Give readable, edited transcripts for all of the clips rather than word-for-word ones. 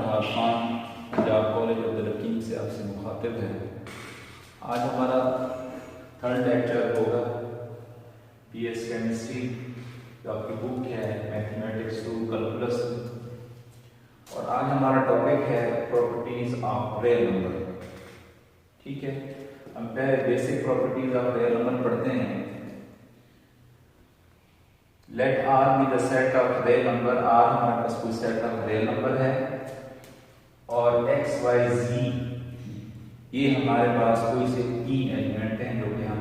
Farhad Khan Punjab college of the लकीम से आपसे मुखातिब है। आज हमारा थर्ड लेक्चर होगा पीएस केमिस्ट्री, जो आपकी बुक है मैथमेटिक्स टू कैलकुलस, और आज हमारा टॉपिक है प्रॉपर्टीज ऑफ रियल नंबर। ठीक है, हम पहले basic properties of real number पढ़ते हैं। Let R be the set of real number. R हमारे पास कोई सेट ऑफ रियल नंबर है और एक्स वाई जी ये हमारे पास कोई से तीन एलिमेंट हैं जो कि हम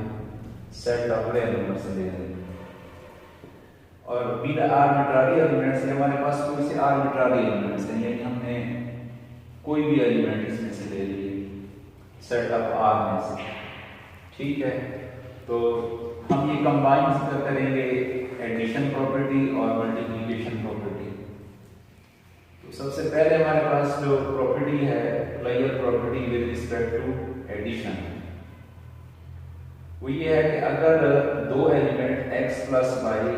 सेट ऑफ रियल नंबर से ले रहे हैं। और बी द आर्बिट्ररी एलिमेंट्स, हमारे पास कोई से आर्बिट्ररी एलिमेंट्स हैं, यानी हमने कोई भी एलिमेंट इसमें से ले लिए सेट ऑफ आर में से। ठीक है, तो हम ये कंबाइन करेंगे एडिशन प्रॉपर्टी और मल्टीप्लिकेशन प्रॉपर्टी। तो सबसे पहले हमारे पास जो प्रॉपर्टी है player property with respect to addition, वो ये है कि अगर दो एलिमेंट x प्लस वाई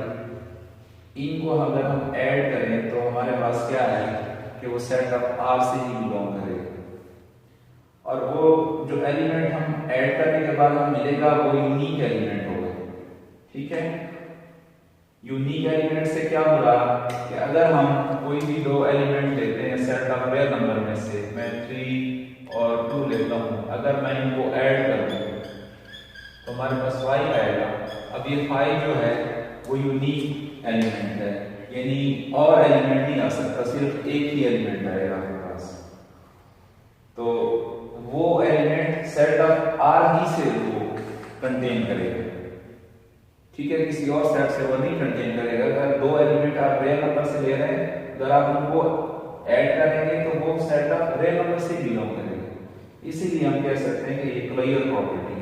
इनको अगर हम ऐड करें तो हमारे पास क्या है कि वो सेट ऑफ आर से ही बिलोंग करेगा, और वो जो एलिमेंट हम ऐड करने के बाद हमें मिलेगा वो यूनिक एलिमेंट होगा। ठीक है, यूनिक एलिमेंट से क्या हो रहा कि अगर हम कोई भी दो एलिमेंट लेते हैं सेट ऑफ रियल नंबर में से, मैं 3 और 2 लेता हूं, अगर मैं इनको ऐड कर दूं तो हमारे पास 5 आएगा। अब ये 5 जो है वो यूनिक एलिमेंट है, यानी और एलिमेंट नहीं आ सकता, सिर्फ एक ही एलिमेंट आएगा आपके पास। तो वो एलिमेंट सेट ऑफ आर ही से वो कंटेन करेगा। ठीक है, किसी और सेट से वो नहीं कंटेन करेगा। अगर दो एलिमेंट आप रियल नंबर से ले रहे हैं, अगर आप उनको ऐड करेंगे तो वो सेट ऑफ रियल नंबर से बिलोंग करेगा। इसीलिए हम कह सकते हैं कि ये क्लियर प्रॉपर्टी है।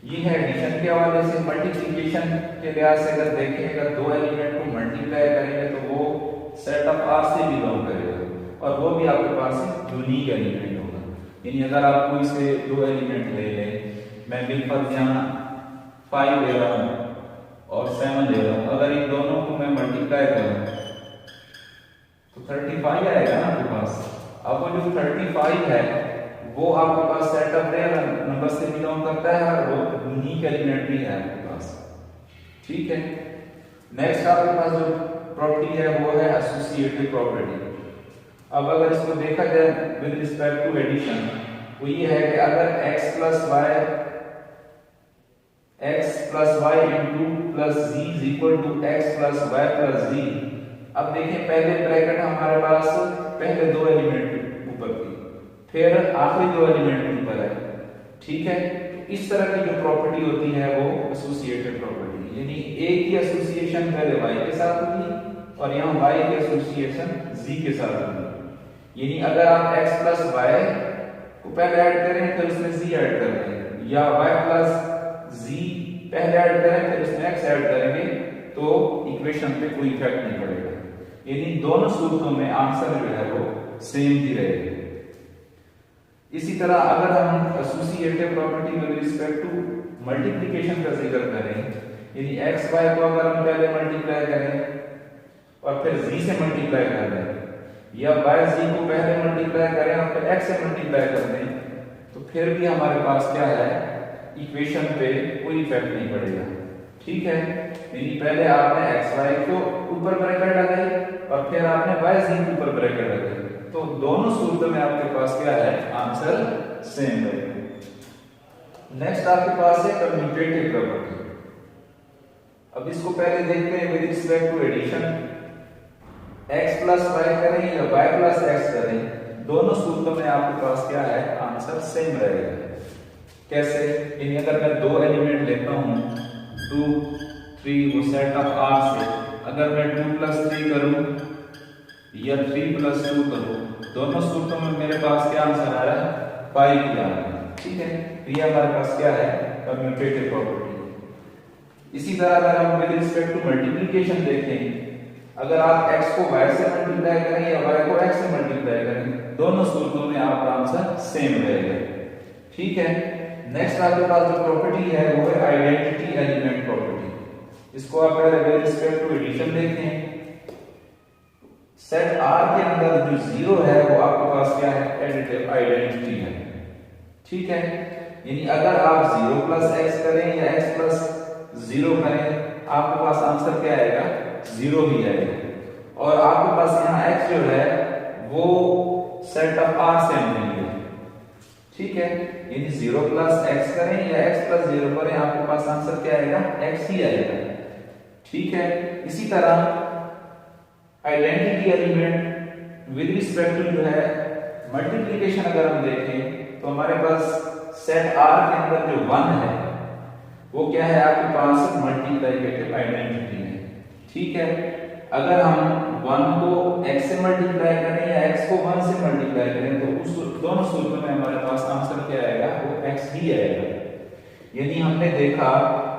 ये है एडिशन के हवाले से। मल्टीप्लिकेशन के लिहाज से अगर देखें, अगर दो एलिमेंट को मल्टीप्लाई करेंगे तो वो सेट ऑफ आर से बिलोंग करेगा, और वो भी आपके पास यूनिक एलिमेंट होगा। यानी अगर आप कोई से दो एलिमेंट ले लें, मैं बिलफर्ज यहाँ 5 ले रहा हूं और 7 ले रहा हूं, अगर इन दोनों को मैं मल्टीप्लाई करूं तो 35 आएगा ना आपके पास। अब वो जो 35 है वो आपके पास सेट ऑफ रियल नंबर से बिलोंग करता है और वो यूनिक एलिमेंट भी है आपके पास। ठीक है, नेक्स्ट आपके पास जो प्रॉपर्टी है वो है एसोसिएटिव प्रॉपर्टी। अब अगर इसको देखा जाए विद रिस्पेक्ट टू एडिशन, वो ये है कि अगर x plus y into plus z is equal to x plus y plus z. अब देखिए, पहले ब्रैकेट हमारे पास पहले दो एलिमेंट ऊपर थी, फिर आखिरी दो एलिमेंट ऊपर है। ठीक है, तो इस तरह की जो प्रॉपर्टी होती है वो एसोसिएटिव प्रॉपर्टी, यानी a की एसोसिएशन पहले y के साथ होगी और यहाँ y की एसोसिएशन z के साथ होगी। यानी अगर आप x प्लस वाई को पहले ऐड करें फिर इसमें z ऐड कर दें, या y प्लस z पहले ऐड करें फिर इसमें x ऐड करेंगे, तो इक्वेशन पे कोई इफेक्ट नहीं पड़ेगा। यानी दोनों सूत्रों में आंसर जो है वो सेम ही रहेगा। इसी तरह अगर हम associative property with respect to multiplication का जिक्र करें, यानी x y को अगर हम पहले मल्टीप्लाई करें और फिर z से मल्टीप्लाई कर दें, या y z को पहले मल्टीप्लाई करें और फिर x से मल्टीप्लाई कर दें, तो फिर भी हमारे पास क्या है, इक्वेशन पे कोई इफेक्ट नहीं पड़ेगा। ठीक है, यानी पहले आपने एक्स वाई को ऊपर ब्रैकेट लगाई और फिर आपने वाई जी के ऊपर ब्रैकेट लगाई, तो दोनों सूत्र में आपके पास क्या है, आंसर सेम है। नेक्स्ट आपके पास है कम्यूटेटिव प्रॉपर्टी। अब इसको पहले देखते हैं with respect to addition. x plus y करें या y प्लस एक्स करें, दोनों सूत्रों में आपके पास क्या है, आंसर सेम रहेगा। कैसे? यानी अगर मैं दो एलिमेंट लेता हूं 2 3, वो सेट ऑफ आर से, अगर मैं 2 प्लस 3 करूं या 3 प्लस 2 करूं, दोनों सूत्रों में मेरे पास क्या आंसर आ रहा है, 5 ही आ रहा है। ठीक है, ये हमारे पास क्या है, कम्यूटेटिव प्रॉपर्टी। इसी तरह अगर हम विद रिस्पेक्ट टू मल्टीप्लिकेशन देखें, अगर आप x को y से मल्टीप्लाई करें या y को x से मल्टीप्लाई करें, दोनों सूत्रों में आपका आंसर सेम रहेगा। ठीक है, नेक्स्ट आपके पास जो प्रॉपर्टी है वो है आइडेंटिटी एलिमेंट प्रॉपर्टी। इसको आप पहले विद रिस्पेक्ट टू एडिशन देखें, सेट आर के अंदर जो जीरो है वो आपके पास क्या है, एडिटिव आइडेंटिटी है। ठीक है, यानी अगर आप 0 प्लस एक्स करें या x प्लस 0 करें, आपके पास आंसर क्या आएगा, 0 ही आएगा। और आपके पास यहाँ x जो है वो सेट ऑफ आर से हमने लिया। ठीक है, यानी 0 प्लस एक्स करें या x प्लस 0 करें, आपके पास आंसर क्या आएगा, x ही आएगा। ठीक है, इसी तरह identity element with respect to जो है मल्टीप्लिकेशन अगर हम देखें तो हमारे पास सेट आर के अंदर जो 1 है वो क्या है, आपके पास मल्टीप्लिकेटिव आइडेंटिटी है। ठीक है, अगर हम 1 को x से मल्टीप्लाई करें या x को 1 से मल्टीप्लाई करें तो उस दोनों सूत्रों में हमारे पास आंसर क्या आएगा, वो x ही आएगा। यानी हमने देखा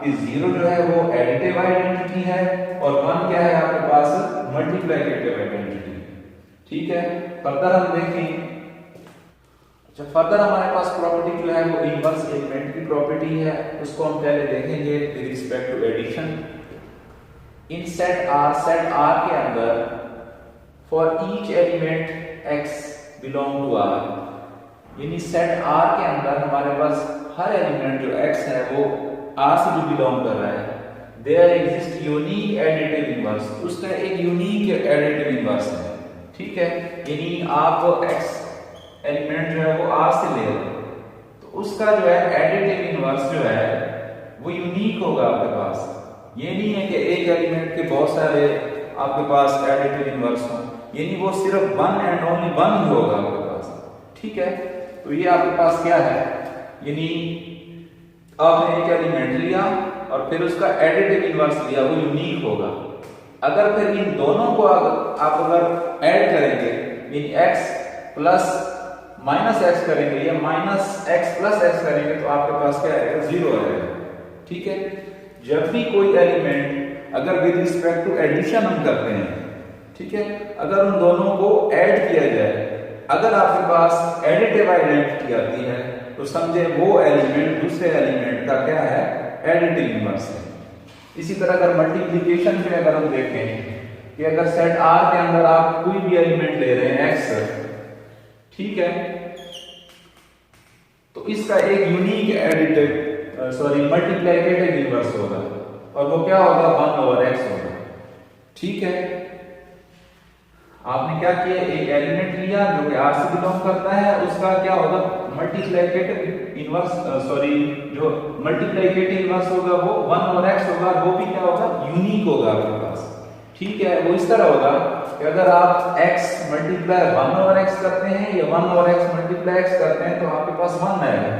कि 0 जो है वो एडिटिव आइडेंटिटी है और 1 क्या है, आपके पास मल्टीप्लिकेटिव आइडेंटिटी। ठीक है, फर्दर हम देखें, जब फर्दर हमारे पास प्रॉपर्टी जो है वो इनवर्स एलिमेंट की प्रॉपर्टी है, उसको हम पहले देखेंगे with respect to addition. In set R के अंदर for each element x belong to r, यानी सेट आर के अंदर हमारे पास हर एलिमेंट जो x है वो r से जो बिलोंग कर रहा है, there exist unique additive inverse, उसका एक यूनिक एडिटिव इनवर्स है। ठीक है, यानी आप x एलिमेंट जो है वो r से ले रहे हैं तो उसका जो है एडिटिव इनवर्स जो है वो यूनिक होगा आपके पास। ये नहीं है कि एक एलिमेंट के बहुत सारे आपके पास एडिटिव इनवर्स हो, यानी वो सिर्फ 1 एंड ओनली 1 ही होगा आपके पास। ठीक है, तो ये आपके पास क्या है, यानी आपने एक एलिमेंट लिया और फिर उसका एडिटिव इनवर्स लिया, वो यूनिक होगा। अगर फिर इन दोनों को आप अगर ऐड करेंगे, यानी x प्लस माइनस एक्स करेंगे या माइनस एक्स प्लस एक्स करेंगे तो आपके पास क्या आएगा, 0 आएगा। ठीक है, जब भी कोई एलिमेंट अगर विद रिस्पेक्ट टू एडिशन हम करते हैं, ठीक है, अगर उन दोनों को ऐड किया जाए, अगर आपके पास एडिटिव आइडेंटिटी आती है तो समझे वो एलिमेंट दूसरे एलिमेंट का क्या है, एडिटिव इनवर्स है। इसी तरह अगर मल्टीप्लिकेशन पे अगर हम देखें कि अगर सेट आर के अंदर आप कोई भी एलिमेंट ले रहे हैं x, ठीक है, तो इसका एक यूनिक एडिटिव मल्टीप्लिकेटिव इनवर्स होगा और वो क्या होगा, 1/x होगा। ठीक है, आपने क्या किया, एक एलिमेंट लिया जो कि r से बिलोंग करता है, उसका क्या होगा, मल्टीप्लिकेटिव इनवर्स जो मल्टीप्लिकेटिव इनवर्स होगा वो 1/x होगा, वो भी क्या होगा, यूनिक होगा आपके पास। ठीक है, वो इस तरह होगा कि अगर आप x मल्टीप्लाई 1/x करते हैं या 1/x मल्टीप्लाई x करते हैं तो आपके पास 1 आएगा।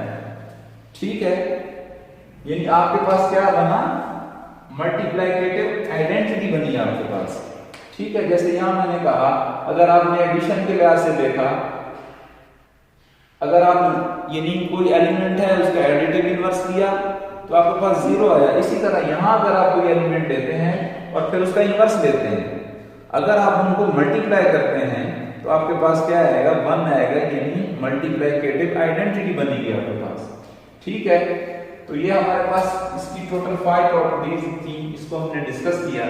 ठीक है, यानी आपके पास क्या बना, मल्टीप्लिकेटिव आइडेंटिटी बनी आपके पास। ठीक है, जैसे यहां मैंने कहा अगर आपने एडिशन के लिहाज से देखा, अगर आप यानी कोई एलिमेंट है उसका एडिटिव इनवर्स लिया तो आपके पास 0 आया। इसी तरह यहां अगर आप कोई एलिमेंट लेते हैं और फिर उसका इनवर्स लेते हैं, अगर आप उनको मल्टीप्लाई करते हैं तो आपके पास क्या आएगा, 1 आएगा, यानी मल्टीप्लिकेटिव आइडेंटिटी बनेगी आपके पास। ठीक है, तो ये हमारे पास इसकी टोटल 5 प्रॉपर्टीज थी, इसको हमने डिस्कस किया।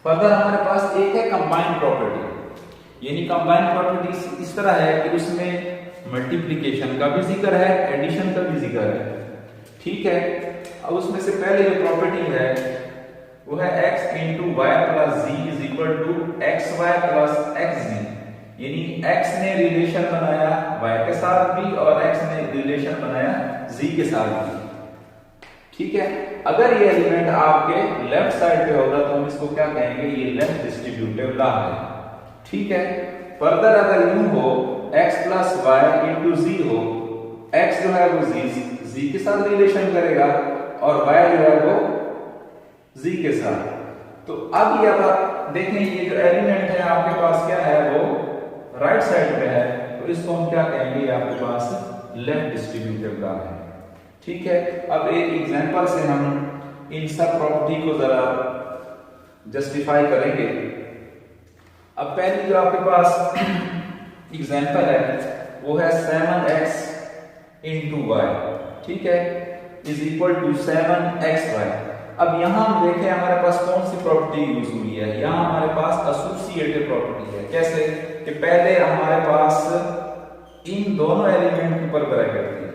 फर्दर हमारे पास एक है कंबाइंड प्रॉपर्टी, यानी कंबाइंड प्रॉपर्टी इस तरह है कि उसमें मल्टीप्लिकेशन का भी जिक्र है, एडिशन का भी जिक्र है। ठीक है, अब उसमें से पहले जो प्रॉपर्टी है वो है x into y plus z is equal to x y plus x z, यानी x ने रिलेशन बनाया y के साथ भी और x ने रिलेशन बनाया z के साथ भी। ठीक है, अगर ये एलिमेंट आपके लेफ्ट साइड पे होगा तो हम इसको क्या कहेंगे, ये लेफ्ट डिस्ट्रीब्यूटिव लॉ है। ठीक है, फर्दर अगर यूं हो x प्लस वाई इंटू जी हो, x जो है वो z के साथ रिलेशन करेगा और y जो है वो z के साथ। तो अब ये आप देखें, ये जो एलिमेंट है आपके पास क्या है, वो राइट साइड पे है, तो इसको हम क्या कहेंगे, आपके पास लेफ्ट डिस्ट्रीब्यूटिव लॉ है। ठीक है, अब एक एग्जांपल से हम इन सब प्रॉपर्टी को जरा जस्टिफाई करेंगे। अब पहली जो आपके पास एग्जांपल है वो है 7x इंटू वाई, ठीक है, इज इक्वल टू 7xy। अब यहाँ हम देखें हमारे पास कौन सी प्रॉपर्टी यूज हुई है। यहाँ हमारे पास एसोसिएटिव प्रॉपर्टी है। कैसे कि पहले हमारे पास इन दोनों एलिमेंट के ऊपर ब्रैकेट थी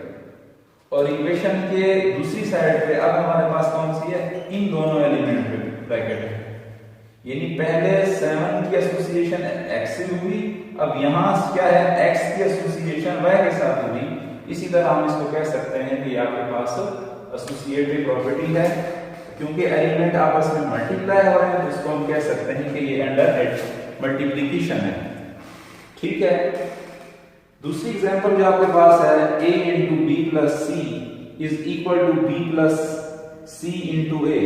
और इक्वेशन के दूसरी साइड पे अब हमारे पास कौन सी है, इन दोनों एलिमेंट पे ब्रैकेट है। यानी पहले 7 की एसोसिएशन x से हुई, अब यहाँ क्या है, x की एसोसिएशन y के साथ हुई। इसी तरह हम इसको कह सकते हैं कि आपके पास एसोसिएटिव प्रॉपर्टी है, क्योंकि एलिमेंट आपस में मल्टीप्लाई हो रहे हैं तो इसको हम कह सकते हैं कि ये अंडर मल्टीप्लिकेशन है। ठीक है। दूसरी एग्जांपल जो आपके पास है, a into b plus c is equal to b plus c into a।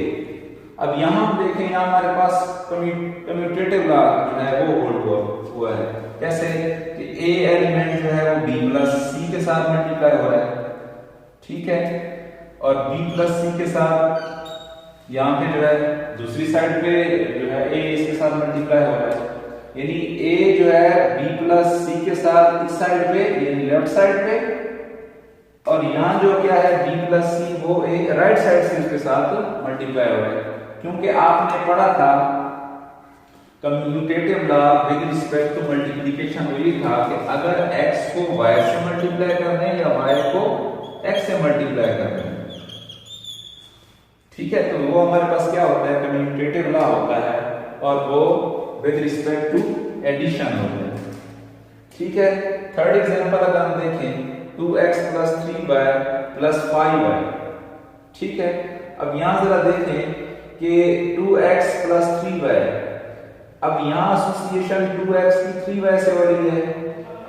अब यहाँ हम देखें, यहाँ हमारे पास कम्यूटेटिव लॉ जो है वो होल्ड हुआ है। कैसे कि a एलिमेंट जो है वो b plus c के साथ मल्टीप्लाई हो रहा है, ठीक है, और b plus c के साथ यहाँ पे जो है दूसरी साइड पे जो है a इसके साथ मल्टीप्लाई हो रहा है। यानी a जो है b plus c के साथ इस साइड पे यानी लेफ्ट साइड पे, और यहाँ जो क्या है b plus c वो a राइट साइड से इसके साथ मल्टीप्लाई हो रहा है। क्योंकि आपने पढ़ा था commutative law with respect to multiplication, वही था कि अगर x को y से मल्टीप्लाई करना है या y को x से मल्टीप्लाई करना है, ठीक है, तो वो हमारे पास क्या होता है, कम्यूटेटिव लॉ होता है, और वो विद रिस्पेक्ट टू एडिशन होता है। ठीक है। थर्ड एग्जांपल अगर हम देखें, 2x plus 3y plus 5y। ठीक है। अब यहां जरा देखें कि 2x plus 3y, अब यहां एसोसिएशन 2x की 3y से हो रही है,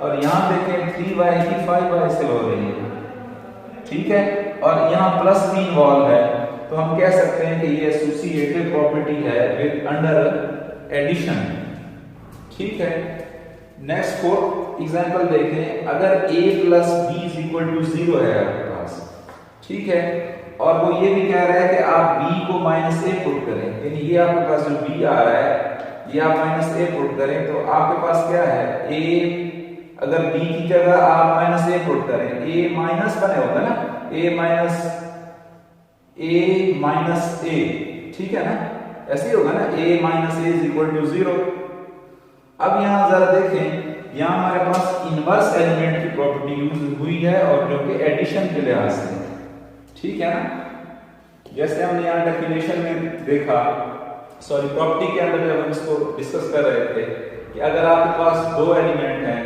और यहां देखें 3y की 5y से हो रही है। ठीक है। और यहां प्लस भी इन्वॉल्व है, तो हम कह सकते हैं कि ये एसोसिएटिव प्रॉपर्टी है विद अंडर एडिशन। ठीक है। नेक्स्ट फोर्थ एग्जांपल देखें, अगर a plus b is equal to 0 है आपके पास, ठीक है, और वो ये भी कह रहा है कि आप b को -a पुट करें, यानी ये आपके पास जो b आ रहा है ये आप -a पुट करें, तो आपके पास क्या है, a अगर b की जगह आप -a पुट करें, a माइनस बने होगा ना, a माइनस a, ठीक है ना, ऐसे ही होगा ना, a minus a is equal to 0। अब यहां जरा देखें, यहां हमारे पास इनवर्स एलिमेंट की प्रॉपर्टी यूज हुई है, और जो कि एडिशन के लिहाज से, ठीक है ना। जैसे हमने यहां डेफिनेशन में देखा, सॉरी प्रॉपर्टी के अंदर जब हम इसको डिस्कस कर रहे थे कि अगर आपके पास दो एलिमेंट हैं,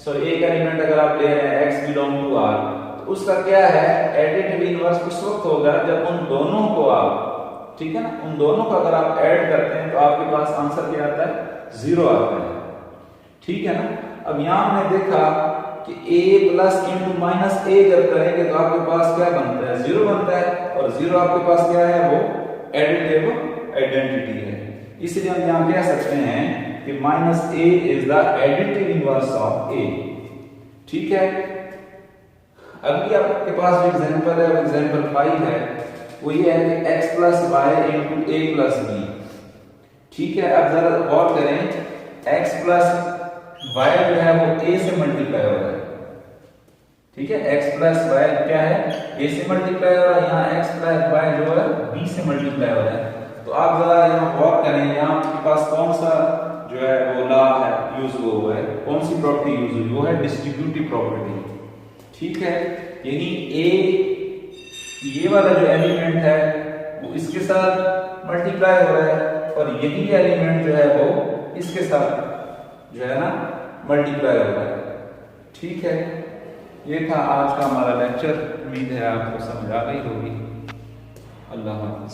सॉरी एक एलिमेंट अगर आप ले रहे हैं x बिलोंग टू r, तो उसका क्या है, एडिटिव इनवर्स उस वक्त होगा जब उन दोनों को आप, ठीक है ना, उन दोनों को अगर आप ऐड करते हैं तो आपके पास आंसर क्या आता है, 0 आता है। ठीक है ना। अब यहां हमने देखा कि a plus into minus a जब करेंगे तो आपके पास क्या बनता है, 0 बनता है, और 0 आपके पास क्या है, वो एडिटिव आइडेंटिटी है। इसलिए हम यहां कह सकते हैं कि -a is the additive inverse of a। ठीक है। अगली आपके पास जो एग्जांपल है, वो एग्जांपल 5 है, वो ये है कि x plus y into a plus b। ठीक है। अब जरा गौर करें, x प्लस y जो है वो a से मल्टीप्लाई हो रहा है, ठीक है, x प्लस y क्या है, a से मल्टीप्लाई हो रहा है, यहाँ x प्लस y जो है b से मल्टीप्लाई हो रहा है। तो आप जरा यहाँ गौर करें, यहाँ आपके पास कौन सा जो है वो लॉ है यूज हुआ है, कौन सी प्रॉपर्टी यूज हुई, वो है डिस्ट्रीब्यूटिव प्रॉपर्टी। ठीक है। यानी a ये वाला जो एलिमेंट है वो इसके साथ मल्टीप्लाई हो रहा है, और यही एलिमेंट जो है वो इसके साथ जो है ना मल्टीप्लाई हो रहा है। ठीक है। ये था आज का हमारा लेक्चर, उम्मीद है आपको समझ आ गई होगी। अल्लाह हाफ़िज़।